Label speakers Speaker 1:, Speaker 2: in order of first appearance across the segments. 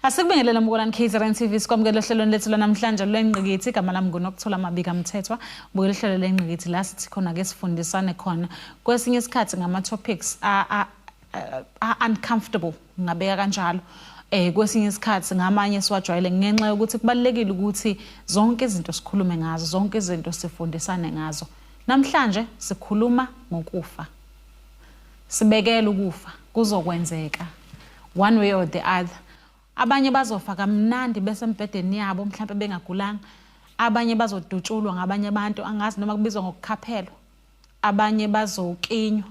Speaker 1: Asikubingelele mbukelani KZN TV sikwamukela ehlelweni lethu namhlanje lengqikithi igama lami nguNokuthola Mabika Mthethwa bukela ihlelo lengqikithi la sithi khona ke sifundisane khona kwesinye isikhathi ngama topics uncomfortable ngabeka kanjalo kwesinye isikhathi ngamanye siwajwayele ngenxa yokuthi kubalekile ukuthi zonke izinto sikhulume ngazo zonke izinto sifundisane ngazo namhlanje sikhuluma ngokufa sibekela ukufa kuzokwenzeka one way or the other abanye bazofa kamnandi bese embedeni yabo mhlawumbe bengagulanga abanye bazodutshulwa ngabanye abantu angazi noma kubizwa ngokukhaphelwa abanye bazokinywa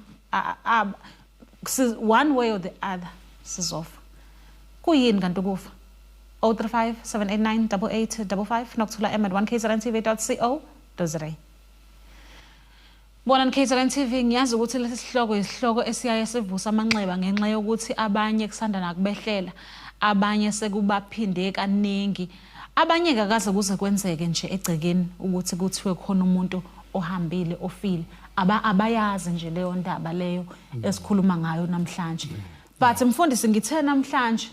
Speaker 1: one way or the other sizofa kuyini kanti ukufa 035 789 8855 nokuthola m@1kzntv.co.za Bona KZN TV ngiyazi ukuthi lesi sihloko isihloko esiyaye sivusa amanxeba ngenxa yokuthi abanye kusanda nakubehlela abanye sekubaphinde kaningi abanye akaze kuze kwenzeke nje egcekeni ukuthi kuthiwe khona umuntu ohambile ofile abayazi nje leyo ndaba leyo esikhuluma ngayo namhlanje but mfundisi ngithe namhlanje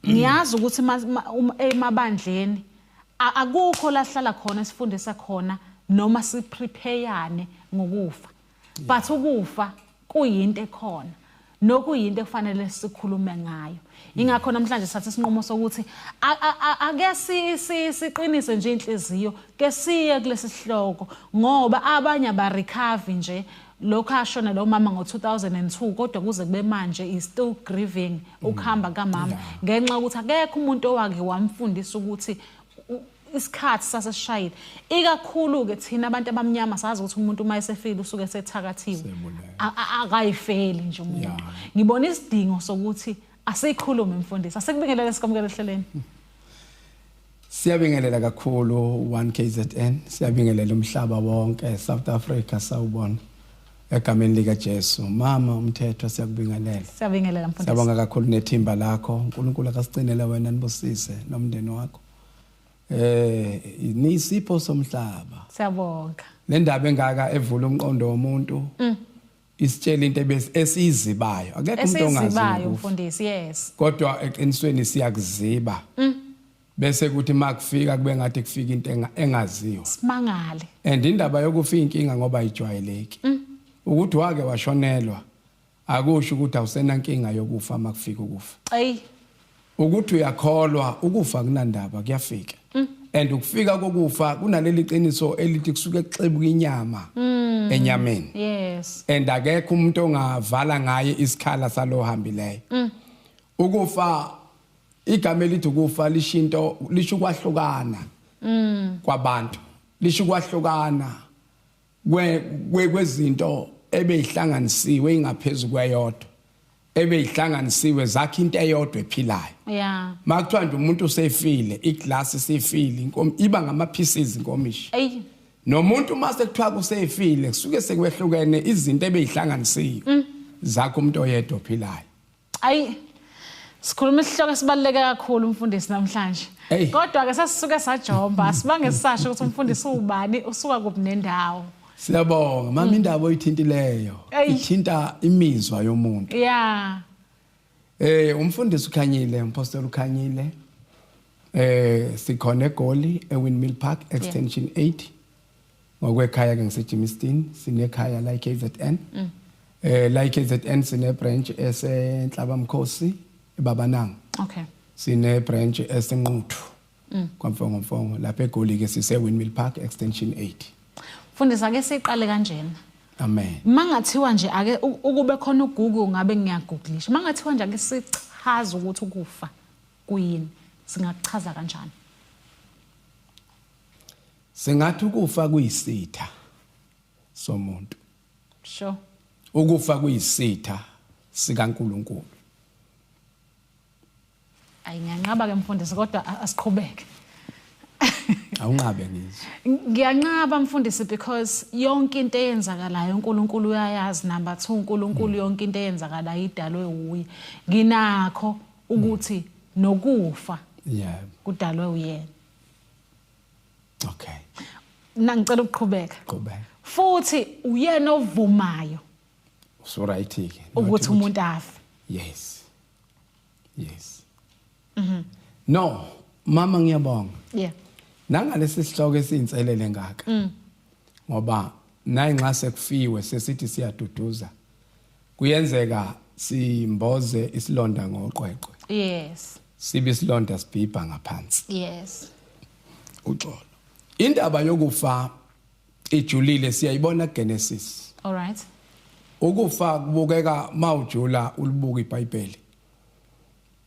Speaker 1: ngiyazi ukuthi emabandleni akukho lahlala khona sifundisa khona noma siprepare ngokufa but ukufa kuyinto ekhona nokuyinto ekufanele sikhulume ngayo ingakho namhlanje sathi sinqumo sokuthi ake siqinise nje inhliziyo ke siye kulesi sihloko ngoba abanye ba recover nje lokho ashona lo mama ngo2002 kodwa kuze kube manje is still grieving ukuhamba kamama ngenxa ukuthi akekho umuntu owake wamfundisa ukuthi isikhathi saseshayile ikakhulu ke thina abantu abamnyama sazi ukuthi umuntu uma esefile usuke sethakathiwe akayifeli nje umuntu ngibona isidingo sokuthi asikhulume mfundisi asikubingelele sikwamukela ehleleni
Speaker 2: siyabingelela kakhulu 1KZN siyabingelela umhlaba wonke South Africa sawubona egameni lika Jesu mama umthethwa siyakubingelela
Speaker 1: siyabingelela mfundisi
Speaker 2: siyabonga kakhulu nethimba lakho uNkulunkulu akasigcinele wena nibusise nomndeni wakho nisipho somhlaba
Speaker 1: siyabonga
Speaker 2: le ndaba engaka evula umqondo womuntu isitshela into esizibayo akekho umuntu ongazibayo
Speaker 1: mfundisi yes
Speaker 2: kodwa eqinisweni siyakuziba bese kuthi makufika kube ngathi kufika into engaziyo
Speaker 1: simangale
Speaker 2: and indaba yokufika inkinga ngoba ayijwayeleki ukuthi wake washonelwa akusho ukuthi awusenankinga yokufa makufika ukufa ukuthi uyakholwa ukufa kunandaba kuyafika and ukufika kokufa kunaleli qiniso elithi kusuke exebuka inyama enyameni
Speaker 1: yes
Speaker 2: and akekho umuntu ongavala ngaye isikhala salo hambileyo ukufa igama elithi ukufa lishinto lisho kwahlukana kwabantu lisho kwahlukana kwezinto ebeyihlanganisiwe ingaphezulu kweyodwa ebeyihlanganisiwe zakhe into eyodwa ephilayo
Speaker 1: yeah
Speaker 2: makuthiwa nje umuntu usefile iglass sefile inkomo iba ngama pieces inkomishi nomuntu mase kuthiwa kusefile kusuke sekwehlukene izinto ebeyihlanganisiwe zakhe umuntu oyedwa ophilayo
Speaker 1: sikhuluma isihloko esibaluleke kakhulu umfundisi namhlanje kodwa ke sasisuke sajomba sibange sisasho ukuthi umfundisi ubani usuka kuphi nendawo
Speaker 2: siyabonga mama indaba oyithintileyo ithinta imizwa yomuntu
Speaker 1: yeah
Speaker 2: umfundisi ukhanyile umpostoli ukhanyile sikhona eGoli eWindmill Park extension 8 ngokwekhaya ke ngiseJimmiston sinekhaya la KZN la KZN sine branch esenhlabamkhosi eBabananga
Speaker 1: okay
Speaker 2: sine branch esenquthu kwamfongo lapha eGoli ke sise Windmill Park extension 8
Speaker 1: Mfundisi ake siqale kanjena
Speaker 2: amen
Speaker 1: mangathiwa nje ake ukube khona uGoogle ngabe ngiyagooglisha mangathiwa nje ake sichaza ukuthi ukufa kuyini singachaza kanjani
Speaker 2: singathi ukufa kuyisitha somuntu
Speaker 1: sure
Speaker 2: ukufa kuyisitha sikaNkulunkulu
Speaker 1: ayinganqaba ke mfundisi kodwa asiqhubeke
Speaker 2: awunqabe ngizwe
Speaker 1: ngiyanqaba mfundisi because yonke into eyenzakalayo uNkulunkulu uyayazi number 2 uNkulunkulu yonke into eyenzakalayo idalwe uye nginakho ukuthi nokufa
Speaker 2: yeah
Speaker 1: kudalwe uyena
Speaker 2: okay
Speaker 1: ngicela ukuqhubeka
Speaker 2: qhubeka
Speaker 1: futhi uyena ovumayo
Speaker 2: so right ke
Speaker 1: ukuthi umuntu afe
Speaker 2: yes No, mama ngiyabonga.
Speaker 1: Yeah.
Speaker 2: Nangalesi sihloko esiyinselele ngaka. Ngoba nayi nxa sekufiwe sesithi siyaduduza. Kuyenzeka simboze isilonda ngoqweqwe.
Speaker 1: Yes.
Speaker 2: Sibe isilonda sibhibha ngaphansi.
Speaker 1: Yes.
Speaker 2: Uxolo. Indaba yokufa ijulile siyayibona Genesis.
Speaker 1: All right.
Speaker 2: Ukufa kubukeka mawujula ulibuka iBhayibheli.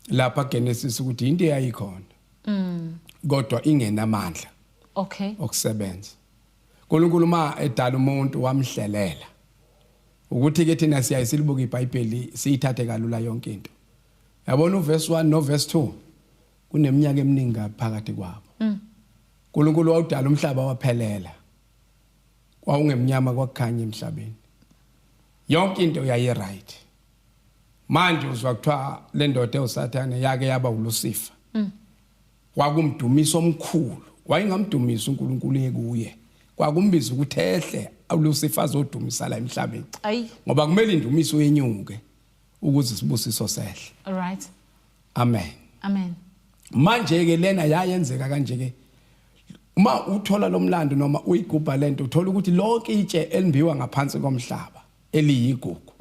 Speaker 2: Lapha Genesis ukuthi into eyayikhona. Kodwa ingenamandla.
Speaker 1: Okay.
Speaker 2: Okusebenza. uNkulunkulu ma edala umuntu wamhlelela. Ukuthi ke thina siyayisilibuka iBhayibheli siyithathe kalula yonke into. Yabona uverse 1 no verse 2 kuneminyaka eminingi phakathi kwabo. uNkulunkulu wawudala umhlaba waphelela. Kwawungemnyama kwakukhanya emhlabeni. Yonke into yayi right. Manje uzwa kuthiwa le ndoda uSathane yake yaba uLucifer. Kwakumdumiso omkhulu. Wayingamdumisa uNkulunkulu ekuye. Kwakumbiza ukuthi ehle uLucifer azodumisa la emhlabeni. Ngoba kumele indumiso yenyuke ukuze sibusiso sehle.
Speaker 1: All right.
Speaker 2: Amen.
Speaker 1: Amen.
Speaker 2: Manje ke lena yayenzeka kanje ke. Uma uthola lomlando noma uyigubha lento uthola ukuthi lonke itshe elimbiwa ngaphansi komhlaba eliyigugu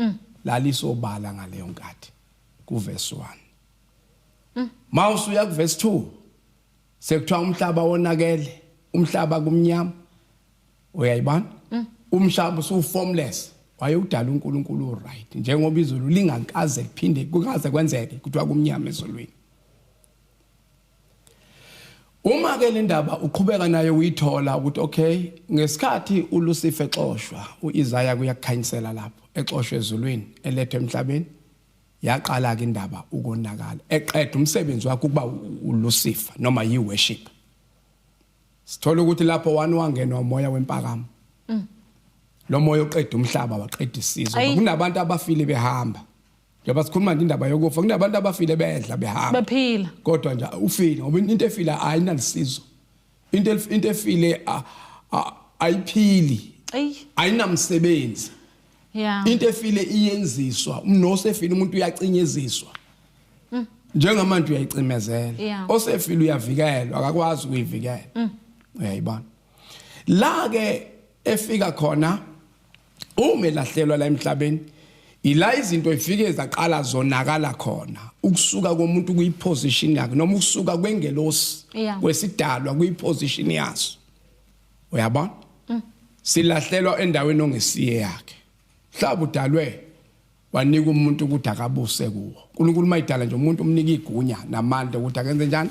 Speaker 2: lalisobala ngaleyo nkathi ku verse 1. Mawusuya ku verse 2 sekuthiwa umhlaba wonakele, umhlaba kumnyama. Uyayibona? Umhlaba usu-formless. Wayewudala uNkulunkulu right njengoba izulu lingakaze liphinde kukaze kwenzeke kuthiwa kumnyama ezulwini. Uma ke le ndaba uqhubeka nayo uyithola ukuthi okay ngesikhathi uLucifer exoshwa uIsaiah kuyakhanyisela lapho exoshwe ezulwini elethwe emhlabeni yaqala ke indaba ukonakala eqeda umsebenzi wakhe kuba uLucifer noma yiworship. Sithola ukuthi lapho wangena umoya wempakamo. Lo moya uqeda umhlaba waqeda isizwe. Kunabantu abafile behamba. Njengoba sikhuluma indaba yokufa kunabantu abafile bedla behamba.
Speaker 1: Bephila.
Speaker 2: Kodwa nje ufile ngoba into efila ayinalisizo. Into efile ayiphili. Ayinamsebenzi.
Speaker 1: Yeah.
Speaker 2: Into efile iyenziswa. Umnosefile umuntu uyacinyeziswa. Njengamanje uyayicimezela. Osefile uyavikelwa akakwazi ukuyivikela. Uyayibona. La ke efika khona umelahlelwa la emhlabeni ila izinto ifike zaqala zonakala khona ukusuka komuntu kuyiposition yakhe noma ukusuka kwengelosi kwesidalwa kuyiposition yaso. Uyabona? Silahlelwa endaweni ongesiye yakhe. Mhlaba udalwe wanika umuntu ukuthi akabuse kuwo. uNkulunkulu mayidala nje umuntu umnika igunya namandla ukuthi akenze njani?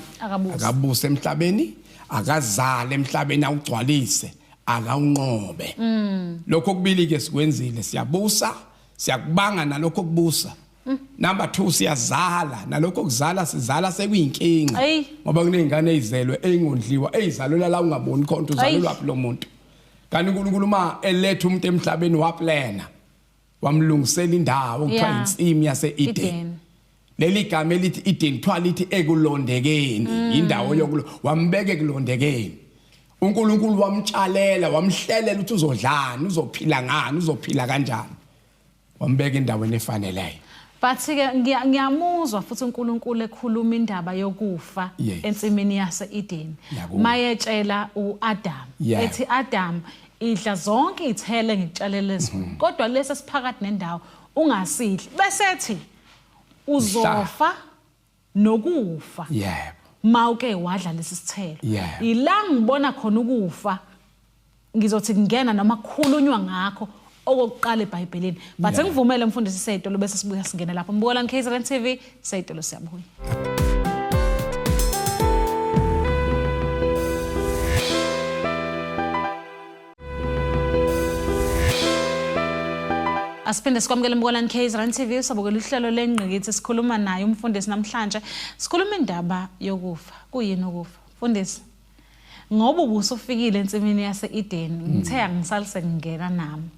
Speaker 2: Akabuse emhlabeni, akazale emhlabeni awugcwalise, akawunqobe. Lokho kubili ke sikwenzile siyabusa, siyakubanga nalokho kubusa. Number 2 siyazala nalokho kuzala sizala sekuyinkinga. Ngoba kunezingane ezizelwe engondliwa ezalula la ungaboni khona uzalulwa lo muntu. Kanti uNkulunkulu ma eletha umuntu emhlabeni waplana wamlungisela indawo kuthiwa insimi yase-Eden. Leli gama elithi Eden kuthiwa lithi ekulondekeni indawo yokulo wambeke ekulondekeni. uNkulunkulu wamtshalela wamhlelela ukuthi uzodlana uzophila ngani uzophila kanjani. Wambeka endaweni efaneleyo.
Speaker 1: But ke ngiyamuzwa futhi uNkulunkulu ekhuluma indaba yokufa ensimini yase-Eden. Mayetshela uAdam ethi Adam idla zonke izithelo ngikutshalele zona kodwa lesi siphakathi nendawo ungasidli bese ethi uzofa nokufa.
Speaker 2: Yebo.
Speaker 1: Mawuke wadla lesi sithelo. Ila ngibona khona ukufa ngizothi ngena noma kukhulunywa ngakho okokuqala eBhayibhelini. But ngivumele mfundisi Sayitolo bese sibuya singena lapho. Mbuka KZN TV Sayitolo siyabuya. Asiphinde sikwamukele Mbuka KZN TV sabukela uhlelo lengqikithi sikhuluma naye umfundisi namhlanje. Sikhuluma indaba yokufa. Kuyini ukufa? Mfundisi. Ngoba ubusufikile ensimini yase-Eden ngithe angisalise ngingena nami.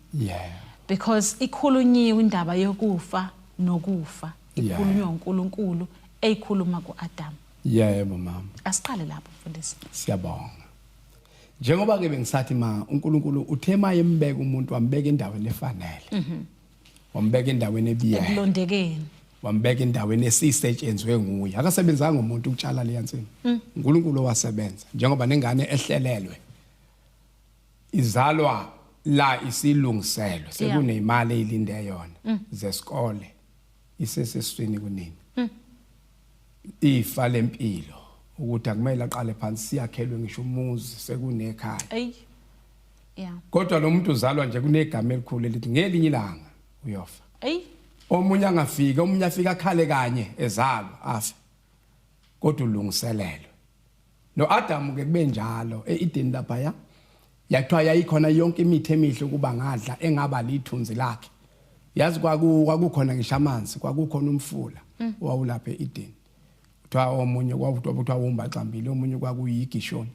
Speaker 1: Because ikhulunyiwe indaba yokufa nokufa. Ikhulunywa uNkulunkulu eyikhuluma kuAdam.
Speaker 2: Yebo mama.
Speaker 1: Asiqale lapho mfundisi.
Speaker 2: Siyabonga. Njengoba ke bengisathi ma uNkulunkulu uthema yembeka umuntu wambeka endaweni efanele. Wambeka endaweni ebiyayo.
Speaker 1: Ekulondekeni.
Speaker 2: wambeka endaweni esisetshenzwe nguye akasebenzanga umuntu ukutshala leyansini uNkulunkulu owasebenza njengoba nengane ehlelelwe izalwa la isilungiselwe sekunemali eyilinde yona zesikole iseseswini kunini ifa lempilo ukuthi akumele aqale phansi siyakhelwe ngisho umuzi sekunekhaya kodwa lo muntu uzalwa nje kunegama elikhulu elithi ngelinye ilanga uyofa omunye angafika omunye afika akhale kanye ezalwa afa kodwa ulungiselelwe noAdam ke kube njalo eEden lapha yathiwa yayikhona yonke imithi emihle ukuba ngadla engaba lithunzi lakhe yazi kwakukhona ngisho amanzi kwakukhona umfula owawulapha eEden kuthiwa omunye kwakuthiwa umbaxambili omunye kwakuyigishoni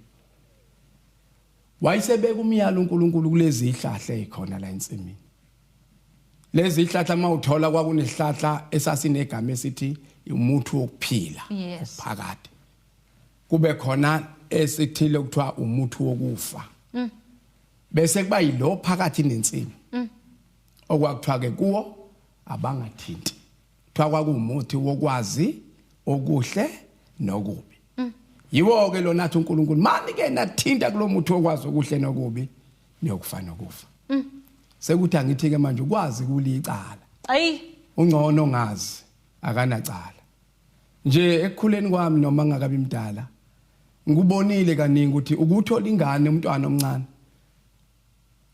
Speaker 2: wayisebeka umyalo uNkulunkulu kulezi ihlahla ezikhona la ensimini lezi ihlahla mawuthola kwakunesihlahla esasinegama esithi umuthi wokuphila phakathi kube khona esithile kuthiwa umuthi wokufa bese kuba yilo phakathi nensimi okwakuthiwa ke kuwo abangathinti kuthiwa kwakuumuthi wokwazi okuhle nokubi yiwo ke lo nathi uNkulunkulu mani ke nathinta kulomuthi wokwazi okuhle nokubi niyokufa nokufa sekuthi angithi ke manje ukwazi kulicala ungcono ongazi akanacala nje ekukhuleni kwami noma ngakabi mdala ngikubonile kaningi ukuthi ukuthola ingane umntwana omncane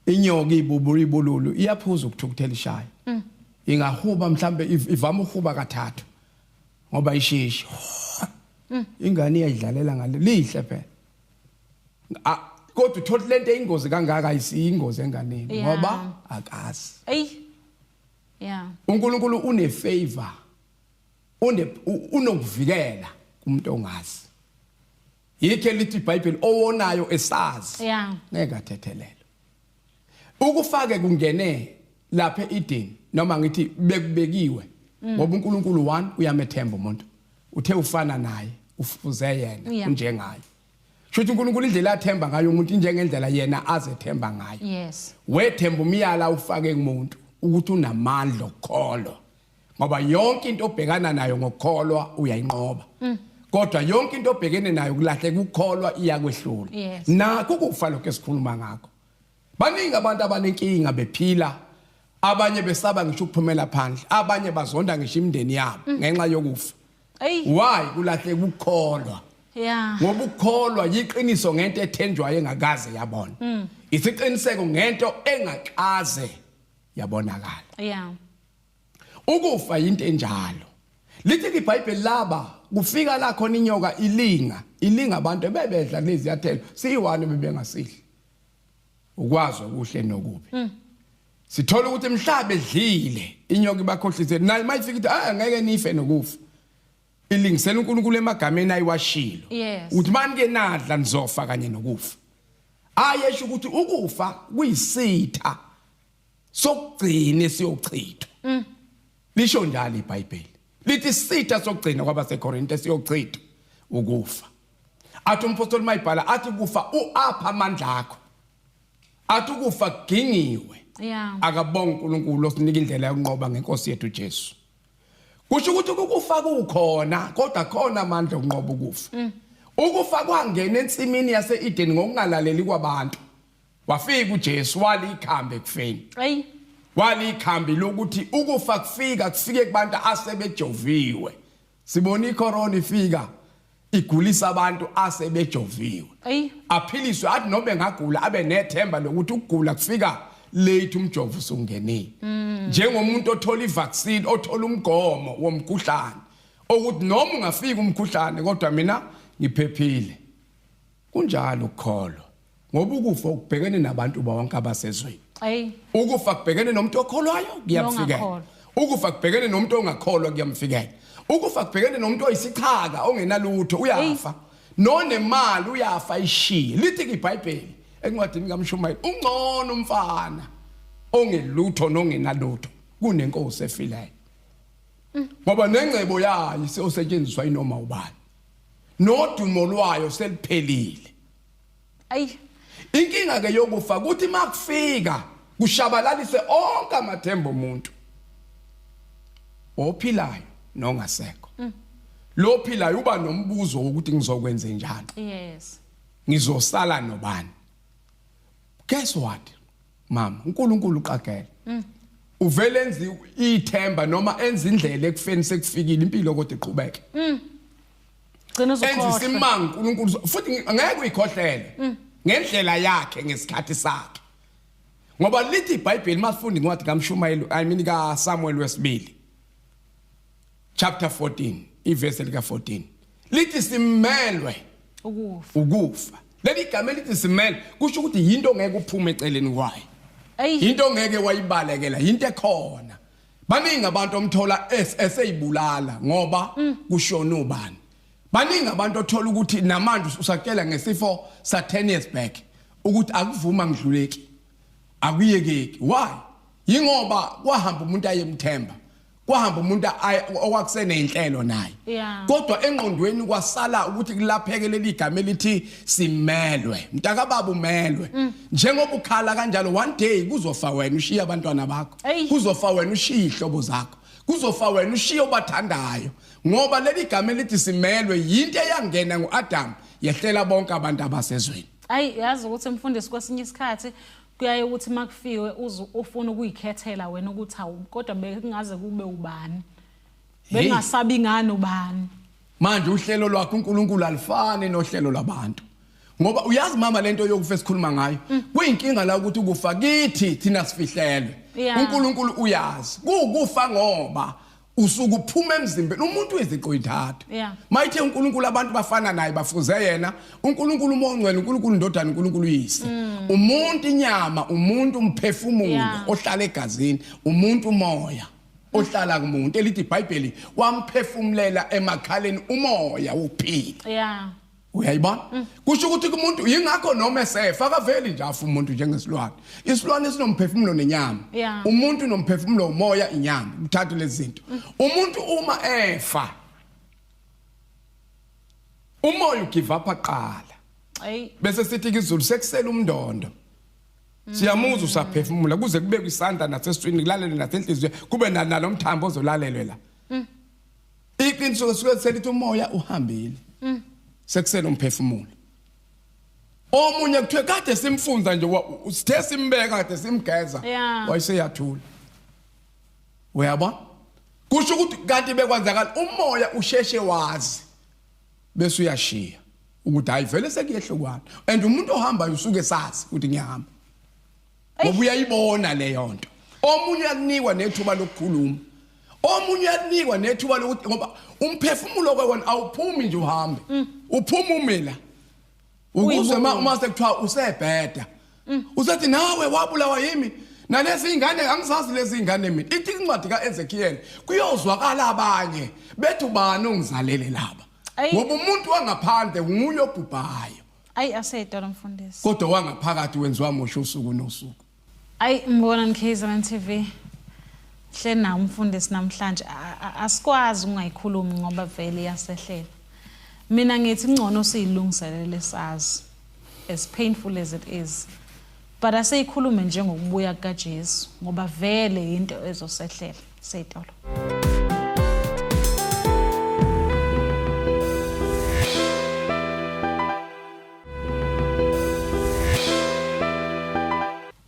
Speaker 2: inyoka ibululu iyaphuza ukuthukuthela ishayi ingahuba mhlambe ivama uhuba kathathu ngoba ishishi ingane iyadlalela ngale lihle phela kodwa uthola lento eyingozi kangaka ayisiyingozi enganeni ngoba akazi uNkulunkulu une favor unokuvikela kumuntu ongazi yikho lithi iBhayibheli owonayo esazi ngeke athethelele ukufake kungene lapha eEden noma ngithi bekubekiwe ngoba uNkulunkulu 1 uyamethemba umuntu uthe ufana naye ufuze yena unjengaye shothi uNkulunkulu indlela athemba ngayo umuntu injengendlela yena azethemba ngayo wethemba umyala ufake kumuntu ukuthi unamandla okukholwa ngoba yonke into obhekana nayo ngokukholwa uyayinqoba kodwa yonke into obhekene nayo kulahleka ukukholwa iyakwehlula nakho kufa lokho esikhuluma ngakho baningi abantu abanenkinga bephila abanye besaba ngisho ukuphumela phandle abanye bazonda ngisho imindeni yabo ngenxa yokufa why kulahleka ukukholwa ngoba ukukholwa yiqiniso ngento ethenjwayo engakaze yabona isiqiniseko ngento engakaze yabonakala ukufa into enjalo lithi iBhayibheli laba kufika la khona inyoka ilinga abantu bebedla lezi yathelo siyiwane bebengasidli ukwazi okuhle nokubi sithola ukuthi emhlaba edlile inyoka ibakhohlise nayo mayifika ithi angeke nife nokufa ilingisela uNkulunkulu emagameni ayiwashilo uthi manje ke nadla nizofa kanye nokufa ayesho ukuthi ukufa kuyisitha sokugcina siyochithwa lisho njalo iBhayibheli lithi isitha sokugcina kwabaseKorinte siyochithwa ukufa athi umpostoli mayibhala athi kufa uapha amandla akho athi ukufa kugingiwe akabonga uNkulunkulu osinika indlela yokunqoba ngenkosi yethu Jesu kusho ukuthi ukufa kukhona kodwa khona amandla okunqoba ukufa ukufa kwangena ensimini yaseEden ngokungalaleli kwabantu wafika uJesu walikhambe kufeni walikhambi lokuthi ukufa kufike kubantu asebejoviwe sibona icorona ifika igulisa abantu asebejoviwe aphiliswe athi nobe engagula abe nethemba lokuthi ukugula kufika late umjovo usungene njengomuntu othola ivaccine othola umgomo womkhuhlane ukuthi noma ungafika umkhuhlane kodwa mina ngiphephile kunjalo ukukholwa ngoba ukufa ukubhekene nabantu bonke abasezweni ukufa kubhekene nomuntu okholwayo kuyamfikela ukufa kubhekene nomuntu ongakholwa kuyamfikela ukufa kubhekene nomuntu oyisichaka ongenalutho uyafa nonemali uyafa ishiye lithi iBhayibheli encwadini kaMshumayeli ungcono umfana ongelutho nongenalutho kunenkosi efileyo ngoba nengcebo yayo isesetshenziswa inoma ubani nodumo lwayo seliphelile inkinga ke yokufa kuthi makufika kushabalalise onke amathemba omuntu ophilayo nongaseko lo phila uba nombuzo ukuthi ngizokwenza njani
Speaker 1: yes
Speaker 2: ngizosala nobani guess what mama uNkulunkulu uqagela uvele enza ithemba noma enza indlela ekufeni sekufikile impilo kodwa iqhubeke
Speaker 1: gcina uzokhohlwa
Speaker 2: enza isimanga uNkulunkulu futhi angeke uyikhohlele ngendlela yakhe ngesikhathi sakhe ngoba lithi iBhayibheli masifundi incwadi kaMshumayeli ka Samuel wesibili chapter 14 iverse lika 14 lithi simelwe ukufa leli gama lithi simelwe kusho ukuthi yinto ngeke uphume eceleni kwayo into ngeke wayibalekela into ekhona baningi abantu omthola eseyibulala ngoba kushona ubani baningi abantu othola ukuthi namanje usakela ngesifo sa 10 years back ukuthi akuvuma ngidluleki akuyekeki why yingoba kwahamba umuntu ayemthemba kwahamba umuntu okwakusene inhlelo naye kodwa engqondweni kwasala ukuthi kulapheke leli igama elithi simelwe mntaka baba umelwe njengoba ukhala kanjalo one day kuzofa wena ushiya abantwana bakho kuzofa wena ushiya ihlobo zakho kuzofa wena ushiya obathandayo ngoba leli igama elithi simelwe yinto eyangena ngoAdam yehlela bonke abantu abasezweni
Speaker 1: yazi ukuthi mfundisi kwesinye isikhathi kuyaye ukuthi makufiwe ufuna ukuyikhethela wena ukuthi awu kodwa bekungaze kube ubani bengasabi ngani ubani
Speaker 2: manje uhlelo lwakho uNkulunkulu alifani nohlelo labantu ngoba uyazi mama lento yokufa esikhuluma ngayo kuyinkinga la ukuthi ukufa kithi thina sifihlelwe uNkulunkulu uyazi kufa ngoba usuku uphuma emzimbeni umuntu weziqo ithathu mayithe uNkulunkulu abantu bafana naye bafuze yena uNkulunkulu uMongcwele uNkulunkulu Ndodana uNkulunkulu Uyise umuntu inyama umuntu umphefumulo ohlala egazini umuntu umoya ohlala kumuntu elithi iBhayibheli wamphefumulela emakhaleni umoya wokuphila uyayibona kusho ukuthi umuntu yingakho noma esefa akaveli nje afa umuntu njengesilwane isilwane sinomphefumulo nenyama umuntu nomphefumulo umoya inyama uthathe lezi zinto umuntu uma efa umoya ugive up aqala bese sithi izulu sekusela umndondo siyamuza usaphefumula kuze kube kwisandla nasesiswini kulalele nasenhliziyo kube nalomthambo ozolalelwe la iqiniso suke selithi umoya uhambile sekusena umphefumulo omunye kuthiwe kade simfunza nje sithe simbeka kade simgeza wayeseyathula uyabona kusho ukuthi kanti bekwenzakala umoya usheshe wazi bese uyashiya ukuthi hayi vele sekuyehlukwana and umuntu ohamba usuke sazi ukuthi ngiyahamba ngoba uyayibona leyo nto omunye uyakunikwa nethuba lokukhuluma omunye uyakunikwa nethuba lokuthi ngoba umphefumulo kwena awuphumi nje uhambe uphuma umila ukuze uma sekuthiwa usebheda usethi nawe wabulawa yimi nalezi ingane angisazi lezi ingane mina ithi incwadi kaEzekiel kuyozwakala abanye bethu bani ongizalele laba ngoba umuntu wangaphandle nguye obhubhayo
Speaker 1: aseyidala mfundisi
Speaker 2: kodwa wangaphakathi wenziwa mosho usuku nosuku
Speaker 1: mbona nKZN TV hle na umfundisi namhlanje asikwazi ungayikhulumi ngoba vele yasehlela mina ngithi ngcono siyilungiselele sazi as painful as it is but aseyikhulume njengokubuya kaJesu ngoba vele into ezosehlela seyitolo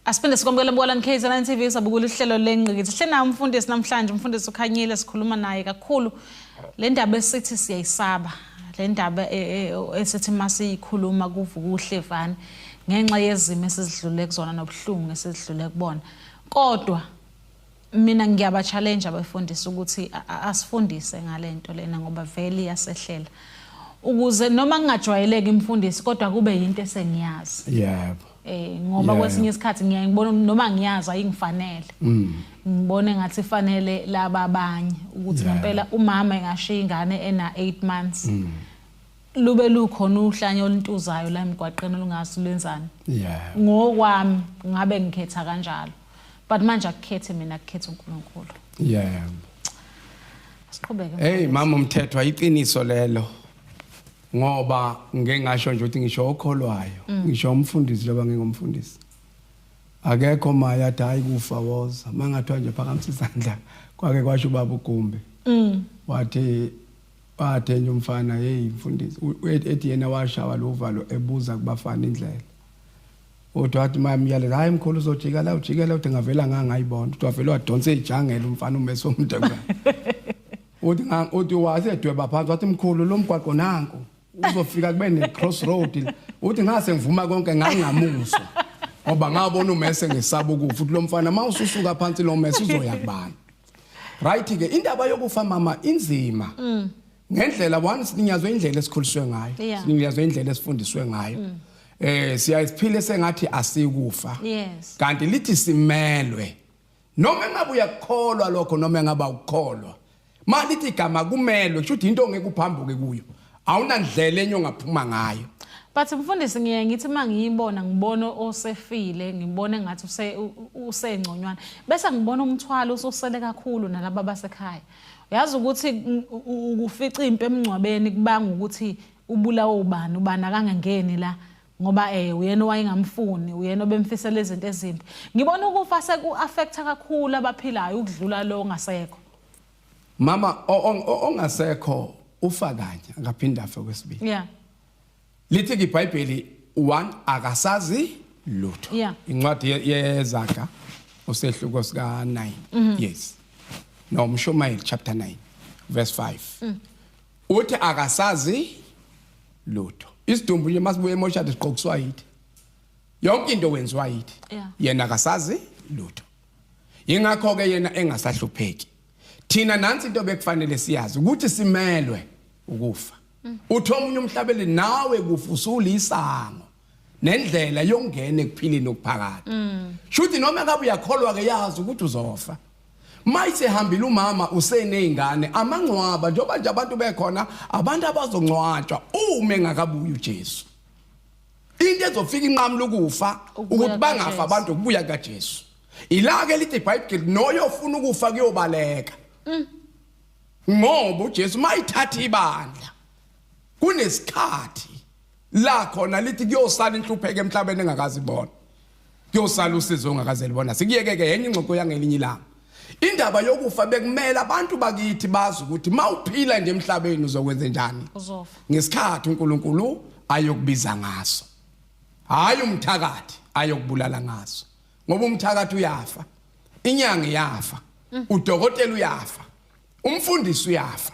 Speaker 1: Asipende sikwamukela mbukela nKZN TV sabukula ihlelo lengqikithi. Hle na umfundisi namhlanje umfundisi uKhanyile sikhuluma naye kakhulu le ndaba esithi siyayisaba. Le ndaba esithi masiyikhuluma kuvuka uhlevani ngenxa yezimo esizidlule kuzona nobuhlungu esidlule kubona. Kodwa mina ngiyaba challenge abafundisi ukuthi asifundise ngalento lena ngoba vele iyasehlela. Ukuze noma ngingajwayeleki imfundisi kodwa kube yinto esengiyazi.
Speaker 2: Yebo.
Speaker 1: Ngoba kwesinye isikhathi ngiyayibona noma ngiyazi ayingifanele ngibone ngathi fanele laba abanye ukuthi ngempela umama engashiya ingane ena 8 months lube lukhona uhlanye oluntuzayo la emgwaqeni lungazi lwenzani ngokwami ngabe ngikhetha kanjalo but manje akukhethe mina akukhethe uNkulunkulu siqhubeke
Speaker 2: hey mama umthetho ayiqiniso lelo ngoba ngeke ngasho nje ukuthi ngisho okholwayo ngisho umfundisi loba ngingumfundisi akekho maya hayi kufa woza mangathiwa nje phakamisa isandla kwake kwasho ubaba uGumbe wathi nje umfana hey mfundisi ethi yena washawa lo uvalo ebuza kubafana indlela uthi wathi mayamyaleza hayi mkhulu uzojikela ujikela uthi ngavela ngangayibona uthi wavela wadonsa ejangela umfana umese umuntu uthi wasedweba phansi wathi mkhulu lo mgwaqo nanku uzofika kube ne crossroad uthi ngase ngivuma konke ngangamuswa ngoba ngabona umese ngesaba ukufa uthi lo mfana mawususuka phansi lo mese uzoya kubani right ke indaba yokufa mama inzima ngendlela one sininyazwe indlela esikhuliswe ngayo sininyazwe indlela esifundiswe ngayo siyasiphile sengathi asikufa
Speaker 1: yes
Speaker 2: kanti lithi simelwe noma ngabe uyakholwa lokho noma ngaba ukholwa malithi igama kumelwe kusho ukuthi into ongeke uphambuke kuyo awunandlela enye ongaphuma ngayo
Speaker 1: but mfundisi ngithi mangiyibona ngibona osefile ngibone ngathi usengconywana bese ngibona umthwalo usosele kakhulu nalabo basekhaya uyazi ukuthi ukufica impi emncwabeni kubanga ukuthi ubulawa ubani akangangeni la ngoba uyena wayengamfuni uyena obemfisela izinto ezimbi ngibona ukufa seku-affecta kakhulu abaphilayo ukudlula lo ongasekho
Speaker 2: mama ongasekho ufa kanye akaphinda afe kwesibili
Speaker 1: yeah
Speaker 2: lithi iBhayibheli 1 akasazi lutho incwadi yeZaga usehluko sika 9 yes no Mshumayeli chapter 9 verse 5 uthi akasazi lutho isidumbu nje masibuye emoshadi siqokuswa yithi yonke into wenziwa yithi yena akasazi lutho ingakho ke yena engasahlupheki thina nansi into bekufanele siyazi ukuthi simelwe ukufa uthi omunye umhlabeli nawe kufa usulisango nendlela yongena ekuphileni okuphakathi shuthi noma ngabe uyakholwa ke yazi ukuthi uzofa mayise hambile umama usenezingane amangcwaba njengoba nje abantu bekhona abantu abazongcwatshwa uma engakabuyi uJesu into ezofika inqamu lokufa ukuthi bangafa abantu ukubuya kaJesu ila ke lithi iBhayibheli noyofuna ukufa kuyobaleka ngoba uJesu mayithatha ibandla kunesikhathi la khona lithi kuyosala inhlupheko emhlabeni engakazibona kuyosala usizo ongakaze libona sikiyeke ke yenye ingxoxo yangelinye ilanga indaba yokufa bekumela abantu bakithi bazi ukuthi mawuphila nje emhlabeni uzokwenza njani
Speaker 1: uzofa
Speaker 2: ngesikhathi uNkulunkulu ayokubiza ngaso hayi umthakathi ayokubulala ngaso ngoba umthakathi uyafa inyanga iyafa udokotela uyafa umfundisi uyafa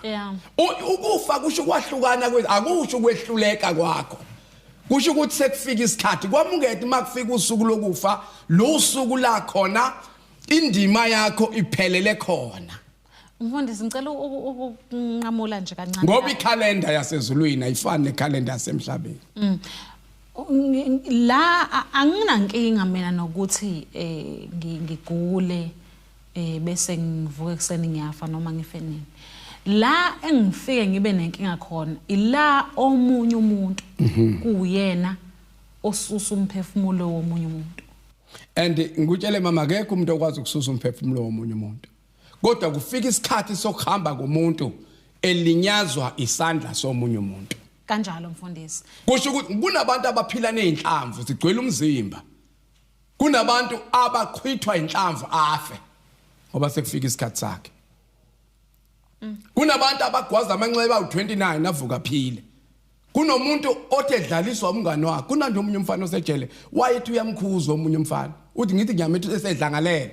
Speaker 2: ukufa kusho kwahlukana akusho ukwehluleka kwakho kusho ukuthi sekufika isikhathi kwamukethe makufika usuku lokufa lo suku la khona indima yakho iphelele khona
Speaker 1: mfundisi ngicela ukunqamula nje kancane
Speaker 2: ngoba ikhalenda yasezulwini ayifani nekhalenda yasemhlabeni
Speaker 1: la anginankinga mina nokuthi ngigule bese ngivuke kuseni ngiyafa noma ngife nini la engifike ngibe nenkinga khona ila omunye umuntu kuyena osusa umphefumulo womunye umuntu
Speaker 2: and ngikutshele mama akekho umuntu okwazi ukususa umphefumulo womunye umuntu kodwa kufika isikhathi sokuhamba komuntu elinyazwa isandla somunye umuntu
Speaker 1: kanjalo mfundisi
Speaker 2: kusho ukuthi kunabantu abaphila nezinhlamvu zigcwele umzimba kunabantu abaqhwithwa inhlamvu afe ngoba sekufika isikhathi sakhe kunabantu abagwaza amanxeba awu29 avuka phile kunomuntu othe dlaliswa umngane wakhe kunanje omunye umfana osejele wayethi uyamkhuza omunye umfana uthi ngithi ngiyamethu esedlangalele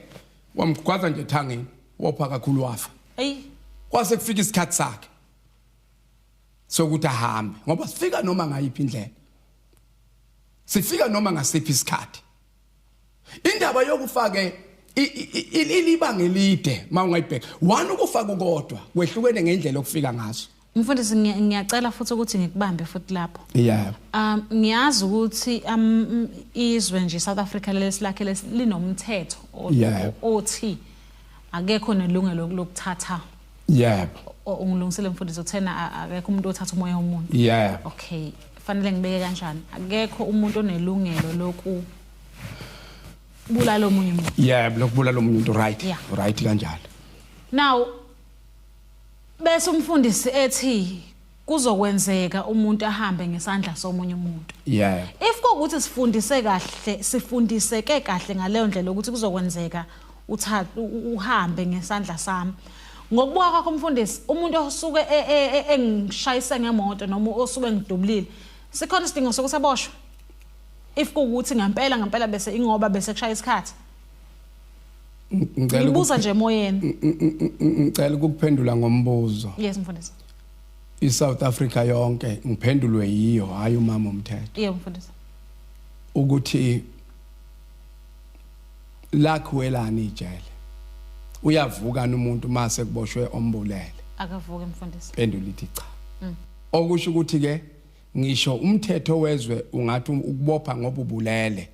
Speaker 2: wamgwaza nje ethangeni wopha kakhulu wafa kwase kufika isikhathi sakhe sokuthi ahambe ngoba sifika noma ngayiphi indlela sifika noma ngasiphi isikhathi indaba yokufake ilibanga elide mawungayibheka one ukufa kodwa kwehlukene ngendlela okufika ngaso
Speaker 1: mfundisi ngiyacela futhi ukuthi ngikubambe futhi lapho ngiyazi ukuthi izwe nje South Africa lesilakhe linomthetho othi akekho nelungelo lokuthatha ungilungisele mfundisi uthena akekho umuntu othatha umoya womuntu okay fanele ngibeke kanjani akekho umuntu onelungelo loku bulala omunye umuntu
Speaker 2: lokubulala umuntu right kanjalo
Speaker 1: now bese umfundisi ethi kuzokwenzeka umuntu ahambe ngesandla somunye umuntu if kokuthi sifundiseke kahle ngaleyo ndlela ukuthi kuzokwenzeka uhambe ngesandla sami ngokubuka kwakho umfundisi umuntu osuke engishayise ngemoto noma osuke ngidubulile sikhona isidingo sokuthi aboshwe if kuukuthi ngempela bese ingoba bese kushaya isikhathi ngibuza nje emoyeni
Speaker 2: ngicela ukuphendula ngombuzo
Speaker 1: yes mfundisi
Speaker 2: iSouth Africa yonke ngiphendulwe yiyo hayi umama umthetho
Speaker 1: yebo mfundisi
Speaker 2: ukuthi lakhwelana ijele uyavuka umuntu mase kuboshwe ombulele
Speaker 1: akavuke mfundisi
Speaker 2: pendula ithi cha okusho ukuthi ke ngisho umthetho wezwe ungathi ukubopha ngoba ubulele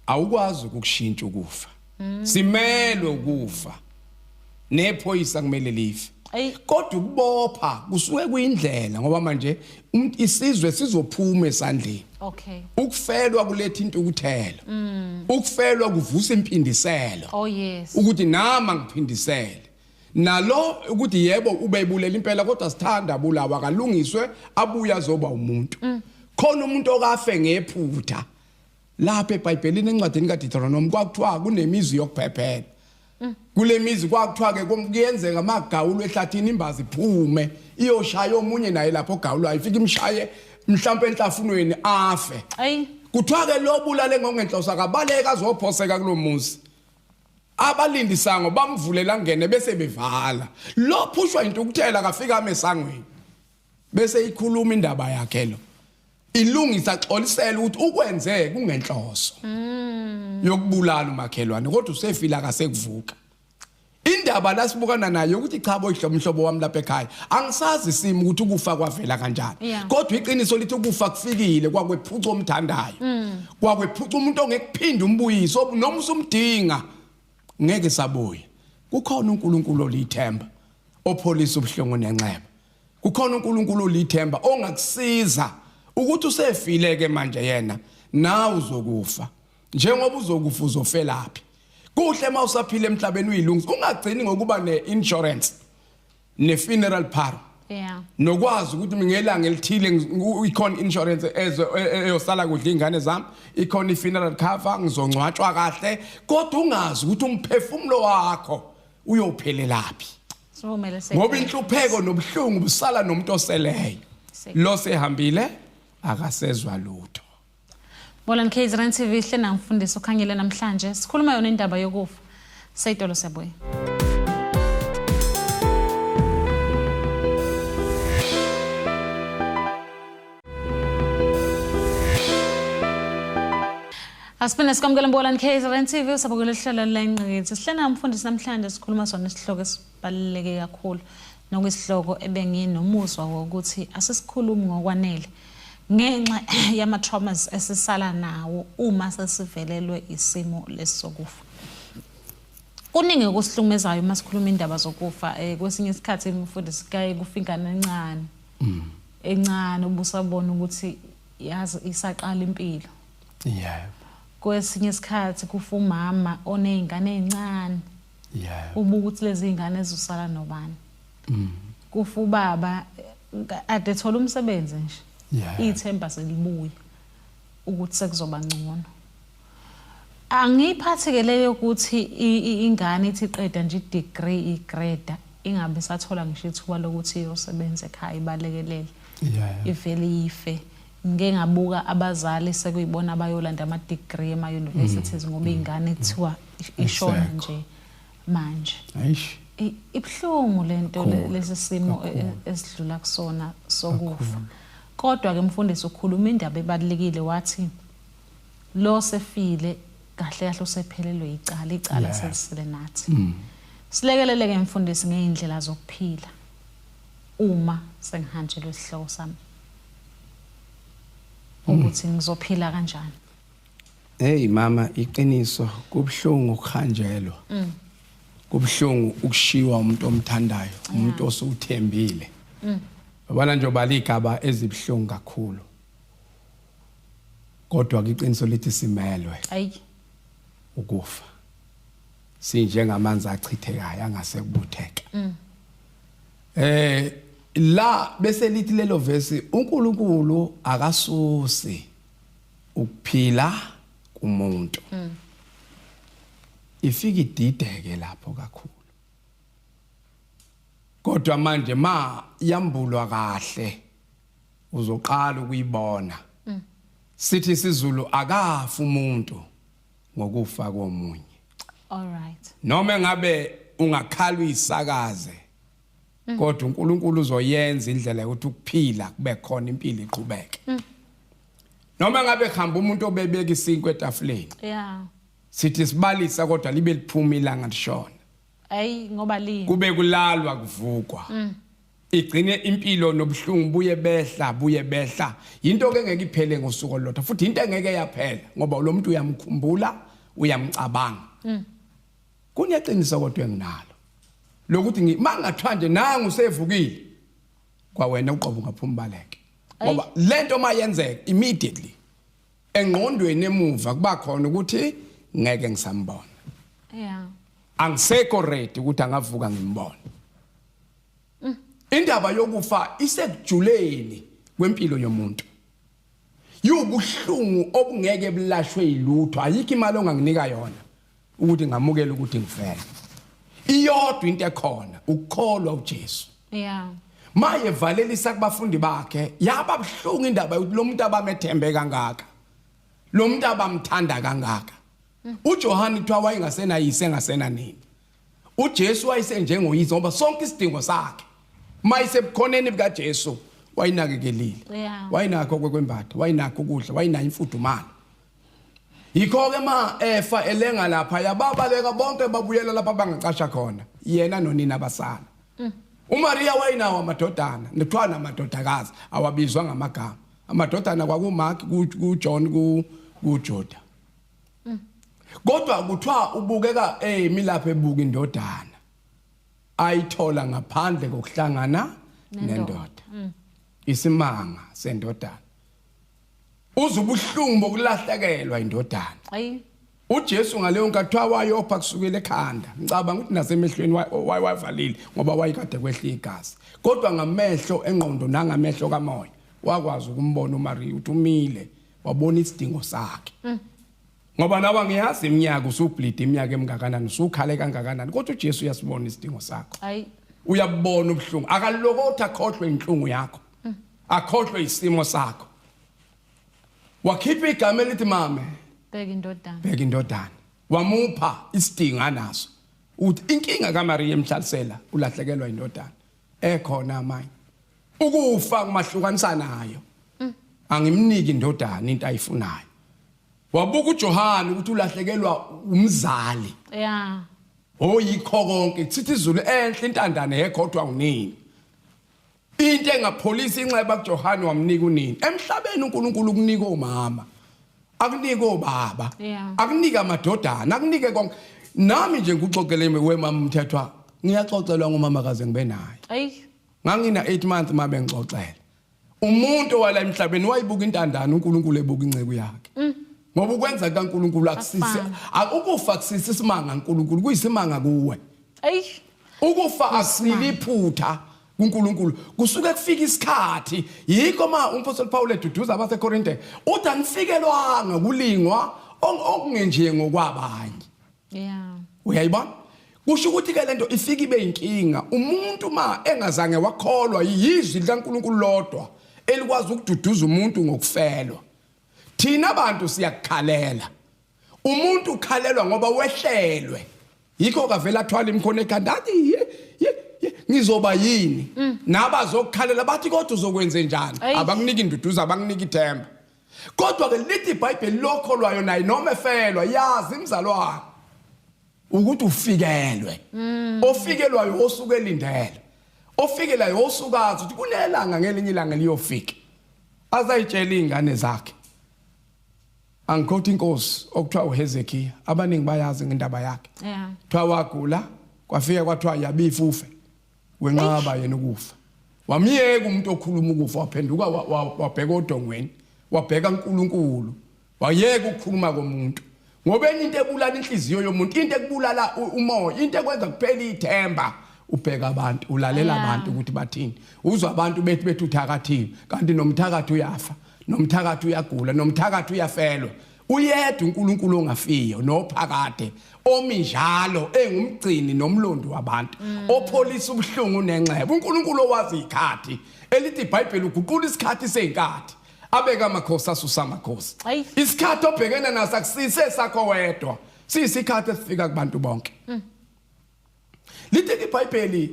Speaker 2: awukwazi ukukushintsha ukufa simelwe ukufa nephoyisa kumele life kodwa ukubopha kusuke kuyindlela ngoba manje isizwe sizophuma esandleni
Speaker 1: okay
Speaker 2: ukufelwa kuletha intukuthelo ukufelwa kuvusa impindiselo
Speaker 1: oh yes
Speaker 2: ukuthi nama ngiphindisele nalo ukuthi yebo ubeyibulela impela kodwa sithanda abulawa kalungiswe abuya azoba umuntu khona umuntu okafe ngephutha lapha eBhayibhelini encwadini kaDeuteronomy kwakuthiwa kunemizi yokuphephela kule mizi kwakuthiwa ke kuyenzeka amagawulo ehlathini imbazi iphume iyoshaya omunye naye lapho ogawulo ayifika imshaye mhlawumbe enhlafunweni afe kuthiwa ke lo bulale ngongenhloso akabaleka azophoseka kulomuzi abalindisango bamvulela ngene bese bevala lo phushwa into ukuthela kafika amesangweni bese ikhuluma indaba yakhe lo ilungisa xolisela ukuthi ukwenze kungenhloso yokubulala umakhelwane kodwa usefila akasekuvuka indaba lasibukana nayo ukuthi cha boyihlobo wami lapha ekhaya angisazi simo ukuthi ukufa kwavela kanjani kodwa iqiniso lithi ukufa kufikile kwakwephuca omthandayo kwakwephuca umuntu ongekuphinda umbuyiso noma usumdinga ngeke sabuye kukhona uNkulunkulu olithemba opholisa ubuhlungu nenxeba kukhona uNkulunkulu olithemba ongakusiza ukuthi usefile ke manje yena nawe uzokufa njengoba uzokufa uzofelaphi kuhle mawusaphila emhlabeni uyilungisa ungagcini ngokuba neinsurance nefuneral parlor nokwazi ukuthi ngelanga elithile ikhona insurance eyosala kudla ingane zami ikhona ifuneral cover ngizongcwatshwa kahle kodwa ungazi ukuthi umphefumulo wakho uyophelelaphi ngoba inhlupheko nobuhlungu busala nomuntu oseleyo lo sehambile akasezwa lutho
Speaker 1: Bolani KZN TV hlena ngifundisa ukhangele namhlanje sikhuluma yona indaba yokufa sayitolo siyabuya Asipena sikamukela Bolani KZN TV sabukela ihlelo lenqithi sihlena ngifundisa namhlanje sikhuluma sona isihloko esibaluleke kakhulu nokuyisihloko ebenginomuswa wokuthi asisikhulumi ngokwanele ngenxa yama traumas esisala nawo uma sesivelelwe isimo lesokufa kuningi okusihlukumezayo uma sikhuluma indaba zokufa kwesinye isikhathi umfundisi kaye kufingana encane ubusabona ukuthi yazi isaqala impilo kwesinye isikhathi kufa umama onezingane ezincane ubuka ukuthi lezi zingane ezosala nobani kufa ubaba ade thola umsebenzi nje ithemba selibuya ukuthi sekuzoba ngcono angiphatheke leyo ukuthi ingane ithi iqeda nje i-degree igrade ingabe sathola ngisho ithuba lokuthi iyosebenza ekhaya ibalekelele ivele ife ngeke ngabuka abazali sekuyibona abayolanda ama degree ema universities ngoba ingane kuthiwa ishona nje manje ibhlungu lento lesi simo esidlula kusona sokufa kodwa ke mfundisi ukhuluma indaba ebalekile wathi lo sefile kahle kahle usephelelwe icala selisele nathi silekelele ke mfundisi ngeindlela zokuphila uma sengihanjelwe isihloko sami ukuthi ngizophila kanjani
Speaker 2: hey mama iqiniso kubhlungu ukuhanjelwa kubhlungu ukushiwa umuntu omthandayo umuntu osuthembile Wabona nje obaligaba ezibhlungu kakhulu. Kodwa iqiniso lithi simelwe. Ukufa. Sinjengamanzi achithekayo angase kubutheka. La bese lithi lelo verse uNkulunkulu akasusi ukuphila kumuntu. Ifika idideke lapho kakhulu. kodwa manje ma yambulwa kahle uzoqala ukuyibona sithi isiZulu akafa umuntu ngokufa komunye.
Speaker 1: All right.
Speaker 2: Noma ngabe ungakhala uyisakaze kodwa uNkulunkulu uzoyenza indlela yokuthi ukuphila kube khona impilo iqhubeke. Noma ngabe khamba umuntu obebeka isinkwe etafuleni.
Speaker 1: Yeah.
Speaker 2: Sithi sibalisa kodwa libe liphuma ilanga lishona.
Speaker 1: Ayi ngoba lini.
Speaker 2: Kube kulalwa kuvukwa. Igcine impilo nobhlungu buye behla. Into ke ngeke iphele ngosuku olulodwa futhi into engeke yaphela ngoba lo muntu uyamkhumbula, uyamcabanga. Kuneqiniso kodwa enginalo. Lokuthi mangathiwa nje nangu usevukile kwa wena uqobo ngaphuma baleke. Ngoba lento mayenzeka immediately engqondweni emuva kuba khona ukuthi ngeke ngisambona.
Speaker 1: Yeah.
Speaker 2: Angisekho ready ukuthi angavuka ngimbone. Indaba yokufa isekujuleni kwempilo yomuntu. Yubuhlungu obungeke bulashwe ilutho, ayikho imali onganginika yona ukuthi ngamukele ukuthi ngifele. Iyodwa into ekhona ukukholwa uJesu.
Speaker 1: Yeah.
Speaker 2: Maye valelisa kubafundi bakhe yaba buhlungu indaba yokuthi lo muntu abamethembe kangaka. Lo muntu abamthanda kangaka. uJohani kuthiwa wayengasena yise engasena nini. uJesu wayesenjengoyise ngoba sonke isidingo sakhe mayise bukhoneni bika Jesu wayinakekelile. Wayinakho kwembatha, wayinakho ukudla, wayinayo imfudumalo. Yikho ke ma efa elenga lapha yababaleka bonke babuyela lapha bangacasha khona. Yena nonina abasana. uMaria wayinawo amadodana, nekuthiwa namadodakazi awabizwa ngamagama. Amadodana kwakuMark, kuJohn, kuJuda. Kodwa kuthiwa ubukeka milapha ebuka indodana ayithola ngaphandle kokuhlangana nendoda. Isimanga sendodana. Uzubuhlungu bokulahlekelwa indodana.
Speaker 1: Ayi.
Speaker 2: uJesu ngaleyo nkathiwa wayopha kusukela ekhanda. Ngicabanga ukuthi nasemehlweni wayivalile ngoba wayikade kwehla igazi. Kodwa ngamehlo engqondo nangamehlo kamoya wakwazi ukumbona uMaria ukuthi umile wabona isidingo sakhe. Ngoba nawe ngiyazi iminyaka usubleed iminyaka emngakanani usukhale kangakanani kodwa uJesu uyasibona isidingo sakho.
Speaker 1: Ayi.
Speaker 2: Uyabona ubuhlungu akalokotha akhohlwe inhlungu yakho. Akhohlwe isimo sakho. Wakhipha igama elithi mame
Speaker 1: bheka indodana.
Speaker 2: Bheka indodana. Wamupha isidingo anaso. Uthi inkinga kaMaria emhlalisela ulahlekelwa indodana. Ekhona amanye. Ukufa kumahlukanisa nayo. Angimniki indodana into ayifunayo. Wabuka uJohani ukuthi ulahlekelwa umzali.
Speaker 1: Yeah.
Speaker 2: Yikho konke sithi izulu enhle intandane yekhodwa unini. Into engapholisa inxeba kuJohani wamnika unini. Emhlabeni uNkulunkulu ukunika omama. Akunika obaba. Akunika amadodana, akunike konke. Nami nje ngikuxoxele wemama umthethwa. Ngiyaxoxelwa ngomama kaze ngibe naye.
Speaker 1: Ayi.
Speaker 2: Ngangina 8 months mabe ngixoxela. Umuntu wala emhlabeni wayibuka intandane uNkulunkulu ebuka incebo yakhe. Ngoba ukwenza kaNkulunkulu akusisi ukufa kusisi isimanga kaNkulunkulu kuyisimanga kuwe.
Speaker 1: Ayi.
Speaker 2: Ukufa asiliputha kuNkulunkulu kusuke kufika isikhathi yikho ma uMpostoli Paul eduduza abaseKorinte uthi angifikelwanga kulingwa okungenje ngokwabanye.
Speaker 1: Yeah.
Speaker 2: Uyayibona? Kusho ukuthi ke lento ifika ibe inkinga umuntu ma engazange wakholwa yizwi likaNkulunkulu lodwa elikwazi ukududuza umuntu ngokufelwa. Thina abantu siyakukhalela. Umuntu ukhalelwa ngoba wehlelwe. Yikho kavela athwala imkhono ekhanda athi ngizoba yini? Nabazokukhalela bathi kodwa uzokwenza njani? Abanginiki induduza, abanginiki ithemba. Kodwa ke lithi iBhayibheli lokholwayo naye noma efelwa yazi imzalwane ukuthi ufikelwe. Ofikelwayo osuke elindele. Ofikelayo osukazi ukuthi kunelanga ngelinye ilanga liyofika. Azayitshela izingane zakhe. Angikhothi inkosi okuthiwa uHezekiya abaningi bayazi ngendaba yakhe.
Speaker 1: Yeah.
Speaker 2: Kuthiwa wagula kwafika kwathiwa yabifa ufe. Wenqaba yena ukufa. Wamiyeka umuntu okhuluma ukufa waphenduka wabheka odongweni, wabheka uNkulunkulu. Wayeka ukukhuluma komuntu. Ngoba enye into ebulala inhliziyo yomuntu, into ekubulala umoya, into ekwenza kuphela ithemba. Ubheka abantu, ulalela abantu ukuthi bathini. Uzwa abantu bethi uthakathiwe, kanti nomthakathi uyafa, nomthakathi uyagula, nomthakathi uyafelwa. uyedwa uNkulunkulu ongafiyo nophakade ominjalo engumgcini nomlondo wabantu opholisa ubuhlungu nenxeba uNkulunkulu owazi ikhathi elithi iBhayibheli uguqula isikhathi seenkathi abeka amakhosi asusa amakhosi isikhathi obhekene naso akusise sakho wedwa siyisikhathi esifika kubantu bonke lithi iBhayibheli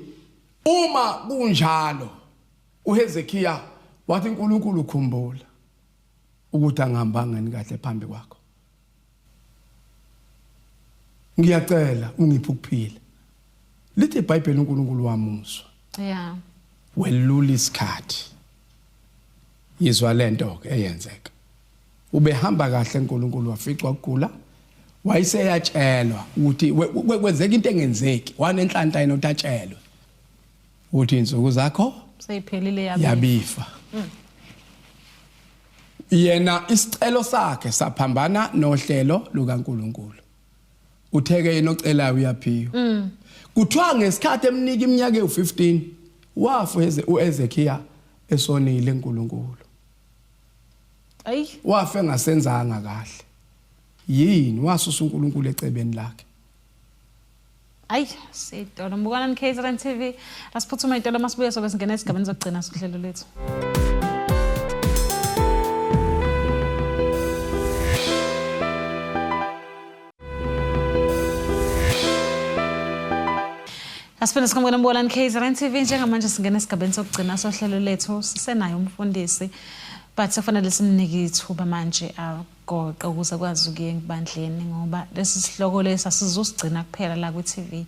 Speaker 2: uma kunjalo uHezekiya wathi uNkulunkulu ukhumbula ukuthi angihambanga ni kahle phambi kwakho ngiyacela ungiphe ukuphila lithi iBhayibheli uNkulunkulu wamuzwa welula isikhathi yizwa lento ke eyenzeka ubehamba kahle uNkulunkulu waficwa ukugula wayeseyatshelwa ukuthi kwenzeka into engenzeki wanenhlanhla enotatshelwe uthi insuku zakho
Speaker 1: seyiphelile
Speaker 2: yabifa yena isicelo sakhe saphambana nohlelo lukaNkulunkulu utheke yena ocelayo uyaphiwa kuthiwa ngesikhathi emnika iminyaka ewu15 wafa uHezekiya esonile uNkulunkulu wafa engasenzanga kahle yini wasusa uNkulunkulu ecebeni lakhe
Speaker 1: sitolo mbukana KZN TV asiphuthuma itolo masibuye sobe singena esigabeni zokugcina sohlelo lethu Asifuna sikhambukela mbukana KZN TV njengamanje singena esigabeni sokugcina sohlelo lethu sisenayo umfundisi but kufanele simnike ithuba manje agoqe ukuze kwazi ukuye ngibandleni ngoba lesi sihloko lesi asizosigcina kuphela la ku-TV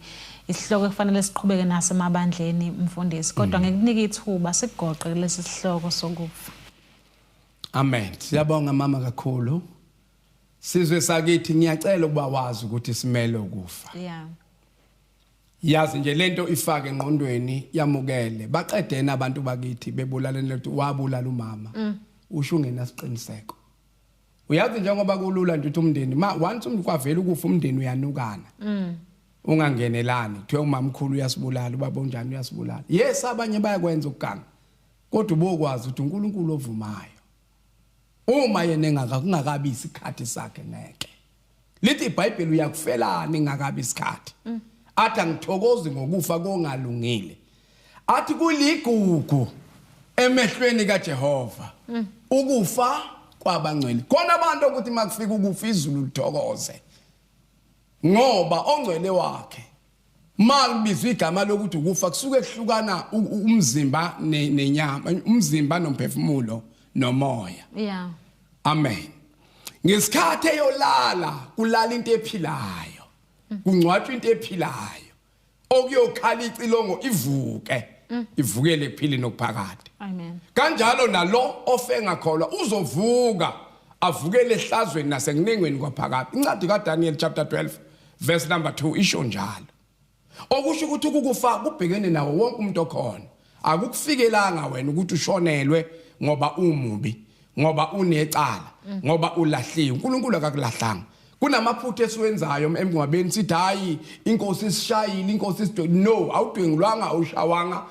Speaker 1: isihloko kufanele siqhubeke naso emabandleni umfundisi kodwa ngekunika ithuba sigoqe lesi sihloko sokufa.
Speaker 2: Amen. Siyabonga mama kakhulu. Sizwe sakithi ngiyacela ukuba wazi ukuthi simele ukufa. Yazi nje lento ifake engqondweni yamukele baqedena abantu bakithi bebulalene lethi wabulala umama usho ungena siqiniseko uyazi njengoba kulula nje ukuthi umndeni once umuntu kwavela ukufa umndeni uyanukana ungangenelani kuthiwa umamkhulu uyasibulala ubaba onjani uyasibulala yes abanye bayakwenza ukuganga kodwa ubokwazi ukuthi uNkulunkulu ovumayo uma yena kungakabi isikhathi sakhe ngeke lithi iBhayibheli uyakufelana ingakabi isikhathi athi angithokozi ngokufa kongalungile athi kuligugu emehlweni kaJehova ukufa kwabangcwele khona abantu ukuthi makufika ukufa izulu lithokoze ngoba ongcwele wakhe makubizwa igama lokuthi ukufa kusuke kuhlukana umzimba nenyama umzimba nomphefumulo nomoya amen ngesikhathi eyolala kulala into ephilayo kungcwatshwa into ephilayo okuyokhala icilongo ivuke ivukele kuphili nokuphakade
Speaker 1: amen
Speaker 2: kanjalo nalo ofe ngakholwa uzovuka avukele ehlazweni nasekunengweni kwaphakade incwadi kaDaniel chapter 12 verse number 2 isho njalo okusho ukuthi ukufa kubhekene nawo wonke umuntu okhona akukufikelanga wena ukuthi ushonelwe ngoba umubi ngoba unecala ngoba ulahliwe uNkulunkulu akakulahlanga kunamaphutha esiwenzayo emngcwabeni sithi hayi inkosi isishayile inkosi no awudwengulwanga ushawanga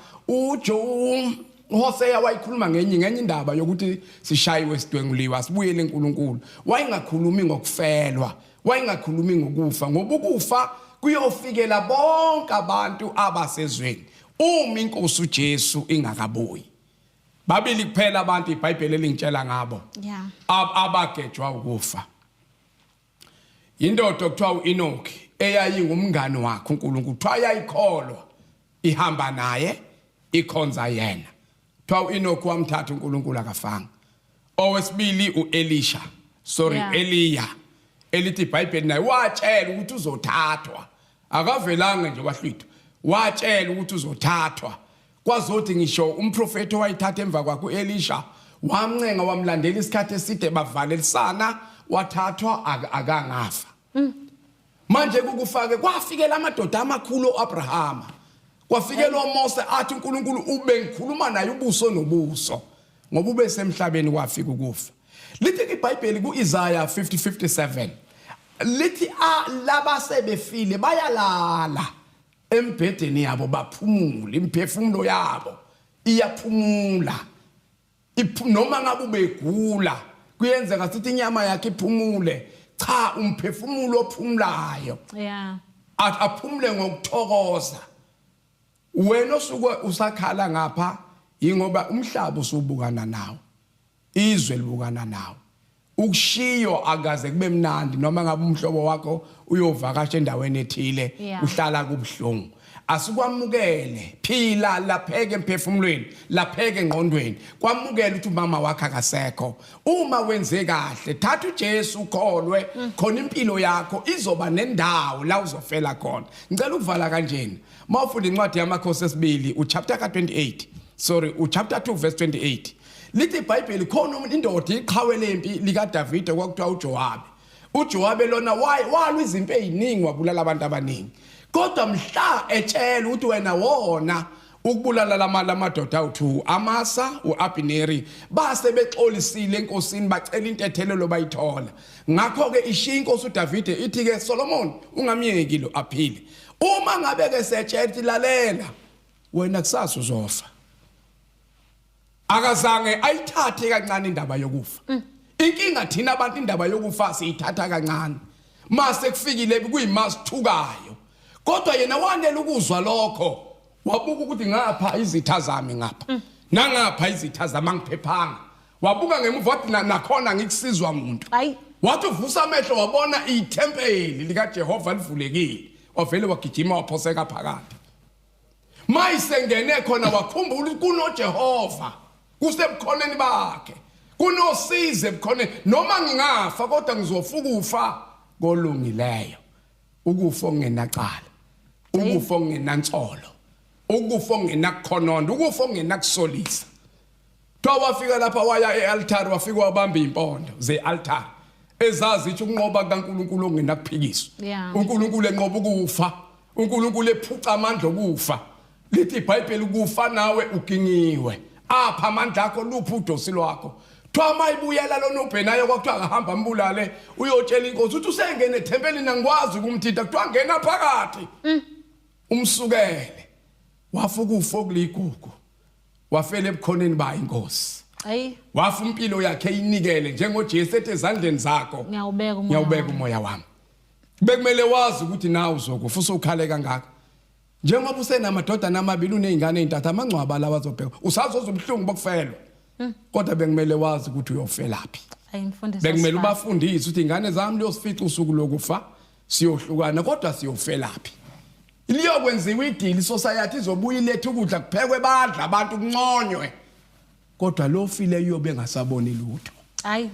Speaker 2: Hosea wayikhuluma ngenye indaba yokuthi sishayiwe sidwenguliwa sibuyele eNkulunkulu wayingakhulumi ngokufelwa wayingakhulumi ngokufa ngoba ukufa kuyofikela bonke abantu abasezweni uma inkosi uJesu ingakabuyi babili kuphela abantu iBhayibheli elingitshela ngabo abagejwa ukufa indoda okuthiwa uEnoch eyayingumngane wakhe uNkulunkulu kuthiwa yayikholwa ihamba naye ikhonza yena kuthiwa uEnoch wamthatha uNkulunkulu akafanga owesibili uElisha Eliya elithi iBhayibheli naye watshela ukuthi uzothathwa akavelanga nje kwahlwitha watshela ukuthi uzothathwa kwazothi ngisho umprofeti owayithatha emva kwakhe uElisha wamncenga wamlandela isikhathi eside bavalelisana wathathwa akangafa manje kukufake kwafikela amadoda amakhulu uAbrahama kwafikela uMose athi uNkulunkulu ube ngikhuluma naye ubuso nobuso ngoba ube semhlabeni kwafika ukufa lithi iBhayibheli kuIsaiah 50:57 lithi labasebefile bayalala embhedeni yabo baphumule imphefumulo yabo iyaphumula noma ngabe ubegula kuyenzeka sithi inyama yakhe iphumule cha umphefumulo ophumulayo aphumule ngokuthokoza wena osuke usakhala ngapha ingoba umhlaba usubukana nawo izwe libukana nawo ukushiyo akaze kube mnandi noma ngabe umhlobo wakho uyovakasha endaweni ethile uhlala kubhlungu asikwamukele phila lapheke emphefumulweni lapheke engqondweni kwamukela ukuthi umama wakhe akasekho uma wenze kahle thatha uJesu ukholwe khona impilo yakho izoba nendawo la uzofela khona ngicela ukuvala kanjeni mawufunda incwadi yamakhosi esibili uchapter ka28 uchapter 2 verse 28 lithi iBhayibheli khona umuntu indoda iqhawe lempi lika David kwakuthiwa uJowabe lona walwa izimpi eziningi wabulala abantu abaningi kodwa mhla etshela ukuthi wena wona ukubulala lamadoda awu2 Amasa uAbineri base bexolisile enkosini bacela intethelelo bayithola ngakho ke ishiya inkosi uDavid ithi ke Solomon ungamyeki lo aphile uma ngabe ke setshela lalela wena kusasa uzofa akazange ayithathe kancane indaba yokufa inkinga thina abantu indaba yokufa siyithatha kancane mase kufikile kuyimasithukayo kodwa yena wanele ukuzwa lokho wabuka ukuthi ngapha izitha zami ngapha nangapha izitha zami angiphephanga wabuka ngemuva wathi nakhona ngikusizwa umuntu wathi uvusa amehlo wabona ithempeli lika Jehova livulekile wavele wagijima waphoseka phakathi mayisengene khona wakhumbula kuno Jehova kusebukhoneni bakhe kunosize ebukhoneni noma ngingafa kodwa ngizofuka ufa kolungileyo ukufa ongenacala ukufa ongenansolo ukufa ongenakhononda ukufa ongenakusolisa wafika lapha waya ealtar wafika wabamba impondo ze-altar ezazi ithi ukunqoba kaNkulunkulu ongenakuphikiswa uNkulunkulu enqoba ukufa uNkulunkulu ephuca amandla okufa lithi iBhayibheli ukufa nawe uginyiwe apha amandla akho luphi udosi lwakho mayibuyela lona uBhenayo kwakuthiwa akahamba ambulale uyotshela inkosi ukuthi usengene ethempelini angikwazi ukumthinta kuthiwa ngena phakathi umsukele wafuka ufo kuligugu wafela ebukhoneni bayo inkosi wafa impilo yakhe inikele njengoJesu ethi ezandleni zakho ngiyawubeka umoya wami bekumele wazi ukuthi nawe uzokufa usukhale kangaka njengoba usenamadoda namabili unezingane ezintathu amangcwaba lawa azobheka usazozwa ubuhlungu bokufelwa kodwa bekumele wazi ukuthi uyofelaphi bekumele ubafundise ukuthi ingane zami liyosifica usuku lokufa siyohlukana kodwa siyofelaphi iliyokwenziwa idili society izobuya ilethe ukudla kuphekwe badla abantu kunconywe kodwa lo file uyobe ngasaboni lutho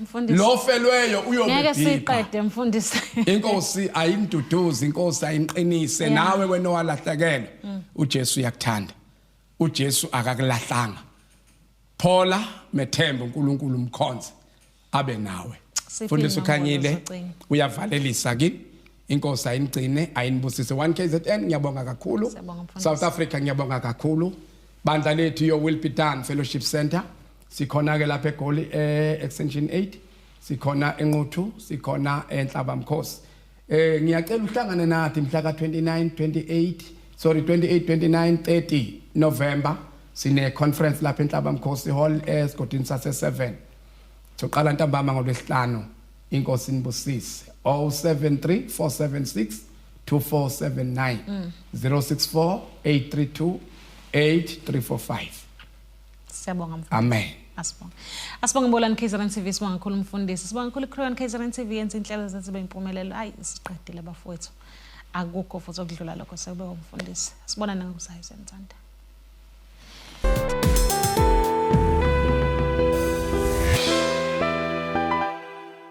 Speaker 1: mfundisi
Speaker 2: lo felweyo uyobe
Speaker 1: ngeke siqede mfundisi
Speaker 2: inkosi ayimduduzi inkosi ayinqinise nawe wena walahlekela uJesu uyakuthanda uJesu akakulahlanga Paula methemba uNkulunkulu umkhonze abe nawe mfundisi ukhanyile uyavalelisa kini inkosi ayingcine ayinibusise 1KZN ngiyabonga kakhulu South Africa ngiyabonga kakhulu bandla lethu yo Will Be Done Fellowship Center sikhona ke lapha eGoli extension 8 sikhona eNquthu sikhona eNhlaba Mkhosi ngiyacela uhlangane nathi mhla ka28 29 30 November sine conference lapha eNhlaba Mkhosi Hall esigodini sase 7 soqala ntambama ngolwesihlanu inkosi nibusise 073 476 2479 064 832 8345
Speaker 1: Siyabonga mfundisi
Speaker 2: amen
Speaker 1: asibonga Mbolani KZN TV sibonga kakhulu umfundisi sibonga kakhulu Crown KZN TV yenza inhlelo zethu zibe impumelelo siqedile bafowethu akukho futhi okudlula lokho sekube umfundisi sibona nangokusayo sentsanda